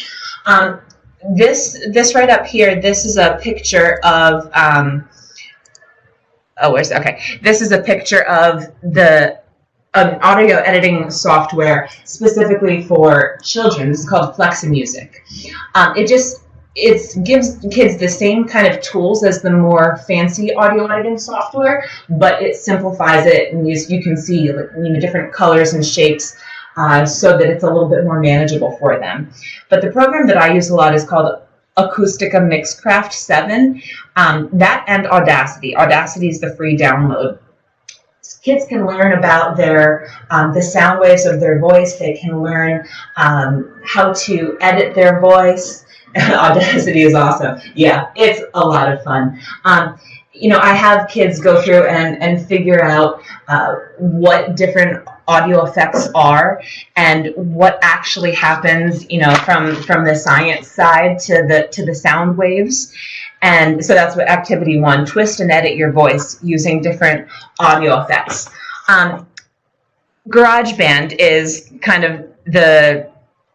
This right up here, this is a picture of. This is a picture of an audio editing software specifically for children. This is called Fleximusic. It gives kids the same kind of tools as the more fancy audio editing software, but it simplifies it, and you can see different colors and shapes so that it's a little bit more manageable for them. But the program that I use a lot is called Acoustica Mixcraft 7. That and Audacity. Audacity is the free download. Kids can learn about the sound waves of their voice. They can learn how to edit their voice. Audacity is awesome. Yeah, it's a lot of fun. I have kids go through and figure out what different audio effects are and what actually happens, from the science side to the sound waves. And so that's what activity 1, twist and edit your voice using different audio effects. GarageBand is kind of the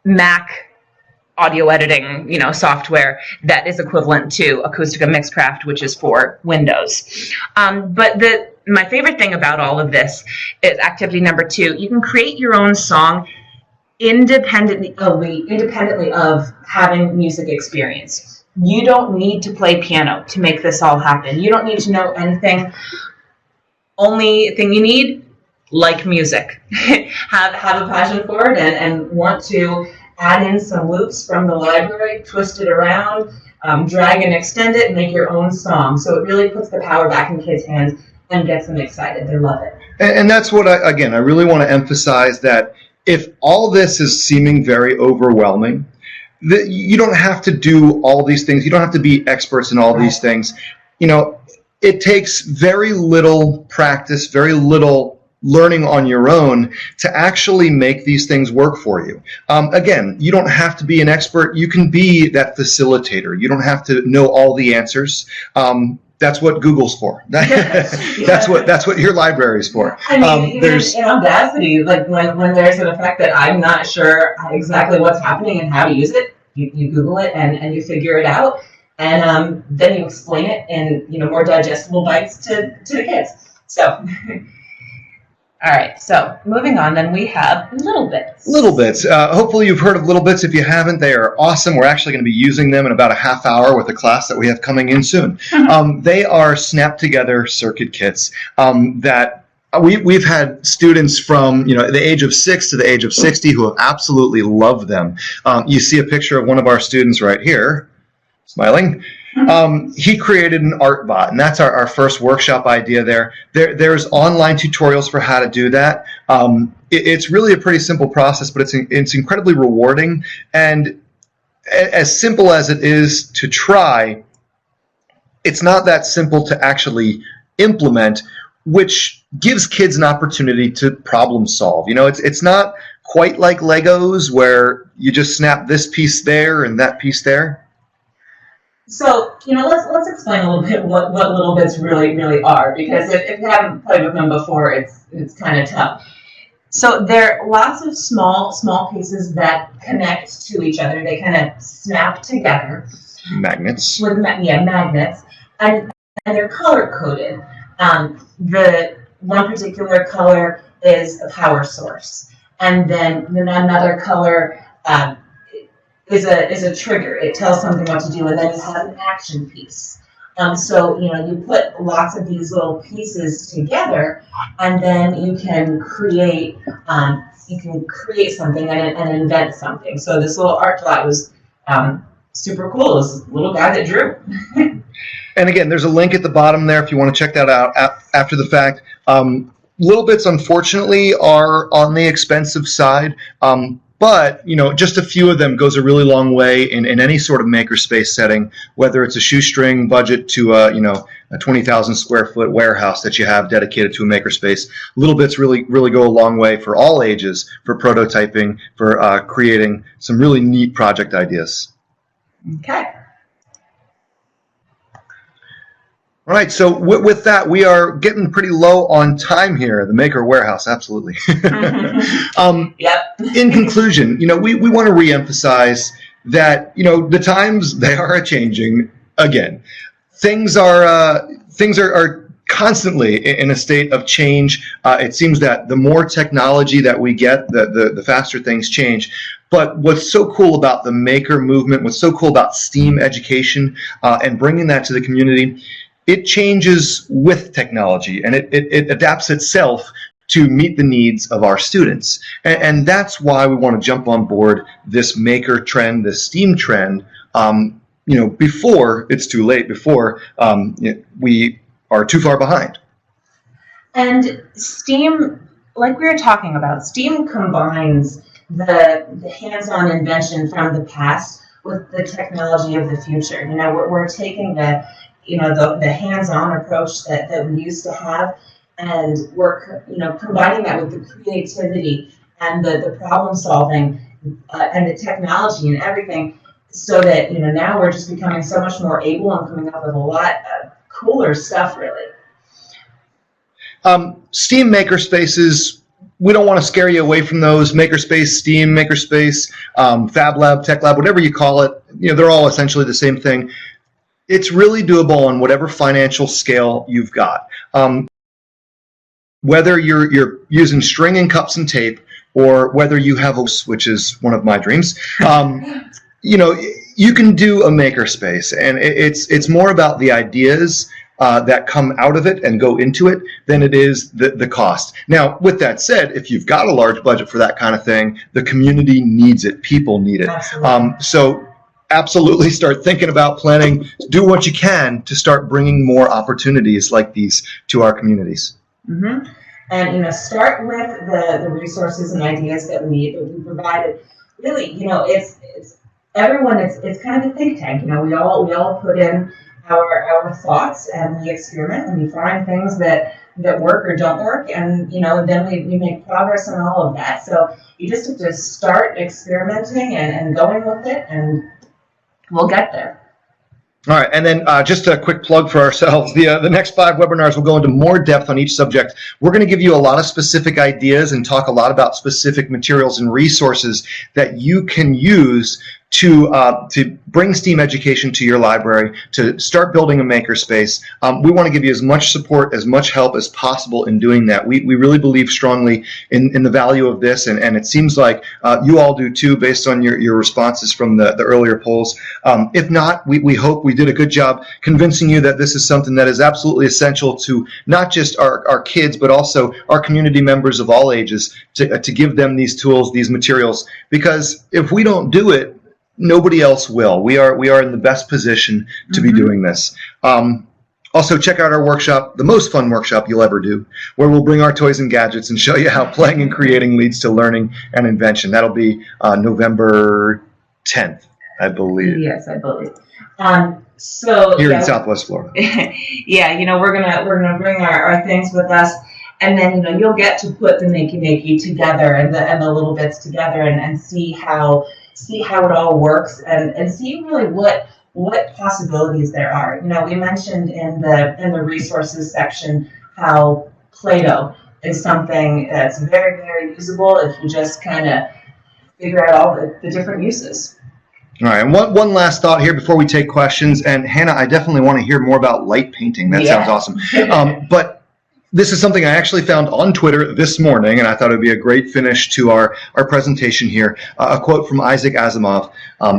Mac audio editing, software that is equivalent to Acoustica Mixcraft, which is for Windows. But my favorite thing about all of this is activity number 2. You can create your own song independently of having music experience. You don't need to play piano to make this all happen. You don't need to know anything. Only thing you need, like music. have a passion for it and want to add in some loops from the library, twist it around, drag and extend it, and make your own song. So it really puts the power back in kids' hands and gets them excited. They love it. And that's what I really want to emphasize, that if all this is seeming very overwhelming, you don't have to do all these things. You don't have to be experts in all these things. It takes very little practice, very little learning on your own to actually make these things work for you. Again, you don't have to be an expert. You can be that facilitator. You don't have to know all the answers. That's what Google's for. That's what your library is for. I mean, there's in Audacity, like when there's an effect that I'm not sure exactly what's happening and how to use it, you Google it and you figure it out, and then you explain it in more digestible bites to the kids. So. All right, so moving on, then we have Little Bits. Little Bits. Hopefully you've heard of Little Bits. If you haven't, they are awesome. We're actually going to be using them in about a half hour with a class that we have coming in soon. They are snap-together circuit kits that we've had students from the age of 6 to the age of 60 who have absolutely loved them. You see a picture of one of our students right here, smiling. He created an art bot, and that's our first workshop idea there. There's online tutorials for how to do that. It's really a pretty simple process, but it's incredibly rewarding, and as simple as it is to try, it's not that simple to actually implement, which gives kids an opportunity to problem solve. You know, it's not quite like Legos where you just snap this piece there and that piece there. So, you know, let's explain a little bit what Little Bits really are, because if you haven't played with them before, it's kind of tough. So there are lots of small pieces that connect to each other. They kind of snap together. Magnets. With magnets, and they're color coded. The one particular color is a power source, and then another color is a trigger. It tells something what to do, and then you have an action piece. So, you know, you put lots of these little pieces together, and then you can create something and invent something. So this little art plot was super cool. This little guy that drew. And again, there's a link at the bottom there if you want to check that out after the fact. Little Bits, unfortunately, are on the expensive side. But, you know, just a few of them goes a really long way in any sort of makerspace setting, whether it's a shoestring budget to a 20,000 square foot warehouse that you have dedicated to a makerspace. Little Bits really go a long way for all ages, for prototyping, for creating some really neat project ideas. Okay. All right, so with that, we are getting pretty low on time here. The Maker Warehouse, absolutely. Yep. In conclusion, you know, we want to reemphasize that, you know, the times, they are changing again. Things are constantly in a state of change. It seems that the more technology that we get, the faster things change. But what's so cool about the Maker movement, what's so cool about STEAM education and bringing that to the community, it changes with technology, and it adapts itself to meet the needs of our students. And that's why we want to jump on board this Maker trend, this STEAM trend, you know, before it's too late, before we are too far behind. And STEAM, like we were talking about, STEAM combines the hands-on invention from the past with the technology of the future. You know, we're taking the hands-on approach that we used to have, and we're combining that with the creativity and the problem solving and the technology and everything, so that now we're just becoming so much more able and coming up with a lot of cooler stuff, really. STEAM makerspaces, we don't want to scare you away from those. Makerspace, STEAM, Makerspace, Fab Lab, Tech Lab, whatever you call it, they're all essentially the same thing. It's really doable on whatever financial scale you've got. Whether you're using string and cups and tape, or whether you have a, which is one of my dreams, you can do a makerspace, and it's more about the ideas that come out of it and go into it than it is the cost. Now, with that said, if you've got a large budget for that kind of thing, the community needs it. People need it. So absolutely start thinking about planning. Do what you can to start bringing more opportunities like these to our communities. Mm-hmm. And start with the resources and ideas that we provided. Really, it's everyone. It's kind of a think tank. We all put in our thoughts, and we experiment, and we find things that work or don't work, and then we make progress on all of that. So you just have to start experimenting and going with it, and we'll get there. All right, and then just a quick plug for ourselves. The next 5 webinars will go into more depth on each subject. We're going to give you a lot of specific ideas and talk a lot about specific materials and resources that you can use to bring STEAM education to your library, to start building a makerspace. We want to give you as much support, as much help as possible in doing that. We really believe strongly in the value of this, and it seems like you all do too, based on your responses from the earlier polls. If not, we hope we did a good job convincing you that this is something that is absolutely essential to not just our kids, but also our community members of all ages, to give them these tools, these materials, because if we don't do it, nobody else will. We are in the best position to be doing this. Also, check out our workshop, the most fun workshop you'll ever do, where we'll bring our toys and gadgets and show you how playing and creating leads to learning and invention. That'll be November 10th, I believe. Yes, I believe. So Here yeah, in Southwest Florida. yeah, we're gonna bring our things with us, and then you'll get to put the makey together and the little bits together and see how it all works and see really what possibilities there are. We mentioned in the resources section how Play-Doh is something that's very, very usable if you just kind of figure out all the different uses. All right, and one last thought here before we take questions. And Hannah, I definitely want to hear more about light painting. That sounds awesome. But this is something I actually found on Twitter this morning, and I thought it would be a great finish to our presentation here. A quote from Isaac Asimov: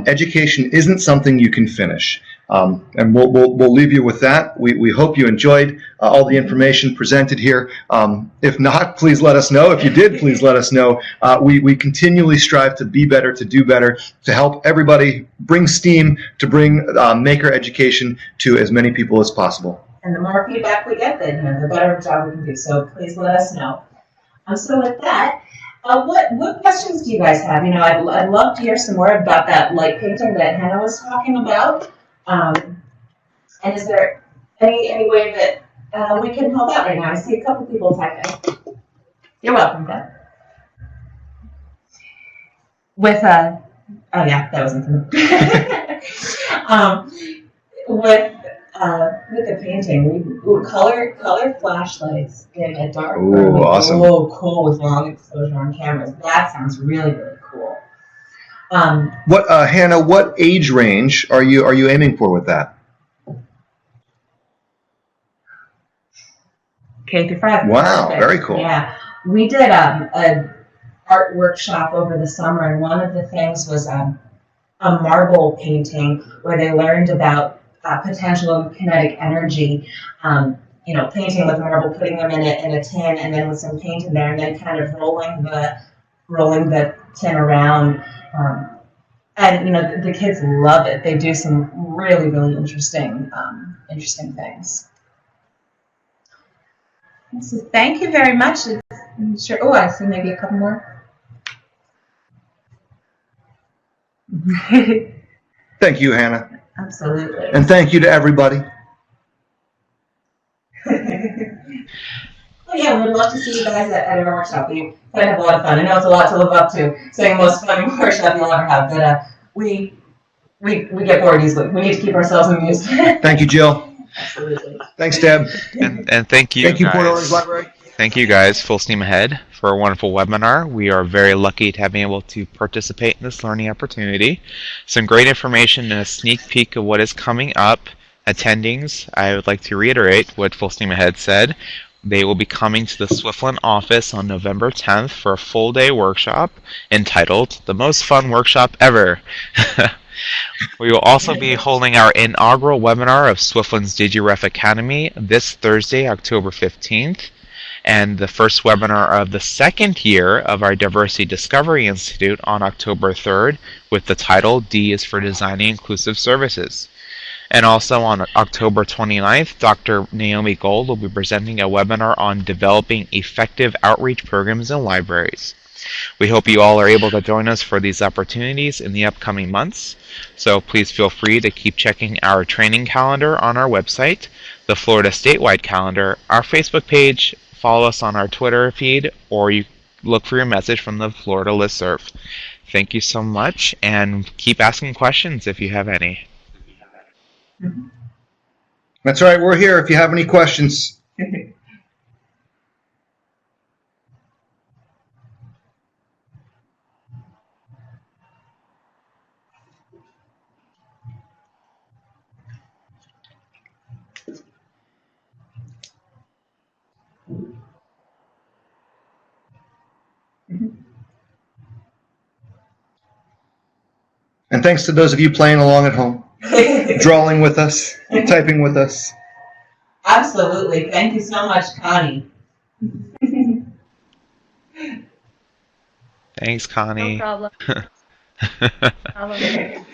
"Education isn't something you can finish." And we'll leave you with that. We hope you enjoyed all the information presented here. If not, please let us know. If you did, please let us know. We continually strive to be better, to do better, to help everybody bring STEAM, to bring maker education to as many people as possible. And the more feedback we get, then the better job we can do. So please let us know. So with that, what questions do you guys have? I'd love to hear some more about that light painting that Hannah was talking about. And is there any way that we can help out right now? I see a couple people typing. You're welcome, Deb. With oh yeah, that wasn't with the painting, we color flashlights in a dark room. Awesome. Cool with long exposure on cameras. That sounds really, really cool. Hannah, what age range are you aiming for with that? K through 5. Wow, very cool. Yeah, we did a art workshop over the summer, and one of the things was a marble painting where they learned about potential and kinetic energy. Painting with marble, putting them in a tin, and then with some paint in there, and then kind of rolling the tin around. And the kids love it. They do some really, really interesting things. So thank you very much. Sure. Oh, I see maybe a couple more. Thank you, Hannah. Absolutely. And thank you to everybody. Well, yeah, we'd love to see you guys at our workshop. We kind of have a lot of fun. I know it's a lot to live up to, saying the most fun workshop you'll ever have, but we get bored easily. We need to keep ourselves amused. Thank you, Jill. Absolutely. Thanks, Deb. And thank you, Thank you, guys. Port Orange Library. Thank you guys, Full Steam Ahead, for a wonderful webinar. We are very lucky to have been able to participate in this learning opportunity. Some great information and a sneak peek of what is coming up. Attendings, I would like to reiterate what Full Steam Ahead said. They will be coming to the Swiftland office on November 10th for a full-day workshop entitled The Most Fun Workshop Ever. We will also be holding our inaugural webinar of Swiftland's DigiRef Academy this Thursday, October 15th. And the first webinar of the second year of our Diversity Discovery Institute on October 3rd with the title D is for Designing Inclusive Services. And also on October 29th, Dr. Naomi Gold will be presenting a webinar on developing effective outreach programs in libraries. We hope you all are able to join us for these opportunities in the upcoming months. So please feel free to keep checking our training calendar on our website, the Florida Statewide Calendar, our Facebook page, follow us on our Twitter feed, or you look for your message from the Florida listserv. Thank you so much, and keep asking questions if you have any. That's right, we're here if you have any questions. And thanks to those of you playing along at home, drawing with us, typing with us. Absolutely. Thank you so much, Connie. Thanks, Connie. No problem.